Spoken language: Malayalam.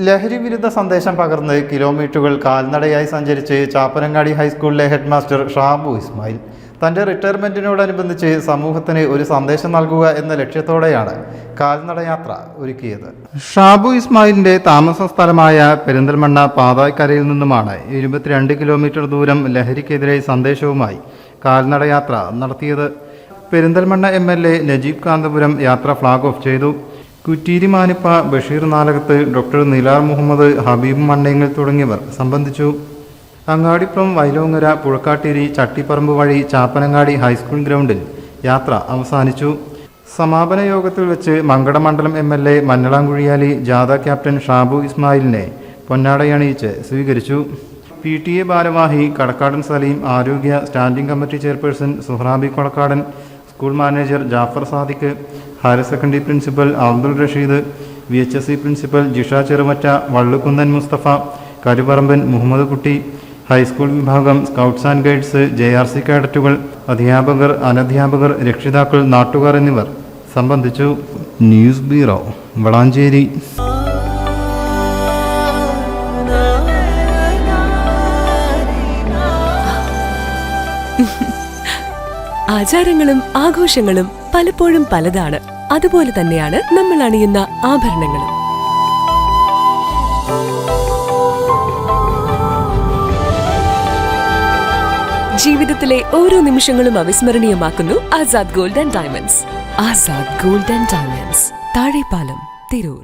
ലഹരി വിരുദ്ധ സന്ദേശം പകർന്ന് കിലോമീറ്ററുകൾ കാൽനടയായി സഞ്ചരിച്ച് ചാപ്പനങ്ങാടി ഹൈസ്കൂളിലെ ഹെഡ് മാസ്റ്റർ ഷാബു ഇസ്മായിൽ തൻ്റെ റിട്ടയർമെൻറ്റിനോടനുബന്ധിച്ച് സമൂഹത്തിന് ഒരു സന്ദേശം നൽകുക എന്ന ലക്ഷ്യത്തോടെയാണ് കാൽനടയാത്ര ഒരുക്കിയത്. ഷാബു ഇസ്മായിലിൻ്റെ താമസ സ്ഥലമായ പെരിന്തൽമണ്ണ പാതായ്ക്കരയിൽ നിന്നുമാണ് 22 കിലോമീറ്റർ ദൂരം ലഹരിക്കെതിരെ സന്ദേശവുമായി കാൽനടയാത്ര നടത്തിയത്. പെരിന്തൽമണ്ണ MLA നജീബ് കാന്തപുരം യാത്ര ഫ്ലാഗ് ഓഫ് ചെയ്തു. കുറ്റീരി മാനിപ്പ, ബഷീർ നാലകത്ത്, ഡോക്ടർ നിലാർ മുഹമ്മദ്, ഹബീബ് മണ്ണേങ്ങൽ തുടങ്ങിയവർ സംബന്ധിച്ചു. അങ്ങാടിപ്പുറം, വൈലോങ്ങര, പുഴക്കാട്ടേരി, ചട്ടിപ്പറമ്പ് വഴി ചാപ്പനങ്ങാടി ഹൈസ്കൂൾ ഗ്രൗണ്ടിൽ യാത്ര അവസാനിച്ചു. സമാപന യോഗത്തിൽ വെച്ച് മങ്കടമണ്ഡലം MLA മന്നളാംകുഴിയാലി ജാഥ ക്യാപ്റ്റൻ ഷാബു ഇസ്മായിലിനെ പൊന്നാടയണിയിച്ച് സ്വീകരിച്ചു. PTA ഭാരവാഹി കടക്കാടൻ സലീം, ആരോഗ്യ standing committee chairperson Suhrabi Kolakkadan, school manager Jafar Sadiq, higher secondary principal Abdul Rasheed, VHSC principal Jisha Cherumatta, Vallukkunnan Mustafa, Karuparamban Muhammad Kutty, high school വിഭാഗം, സ്കൗട്ട്സ് ആൻഡ് ഗൈഡ്സ്, JRC കേഡറ്റുകൾ, അധ്യാപകർ, അനധ്യാപകർ, രക്ഷിതാക്കൾ, നാട്ടുകാർ എന്നിവർ സംബന്ധിച്ചു. News bureau, Valanchery. ആചാരങ്ങളും ആഘോഷങ്ങളും പലപ്പോഴും പലതാണ്. അതുപോലെ തന്നെയാണ് നമ്മൾ അണിയുന്ന ആഭരണങ്ങളും. ജീവിതത്തിലെ ഓരോ നിമിഷങ്ങളും അവിസ്മരണീയമാക്കുന്നു Azad gold and diamonds. Azad gold and diamonds, Thazhepalam, Tirur.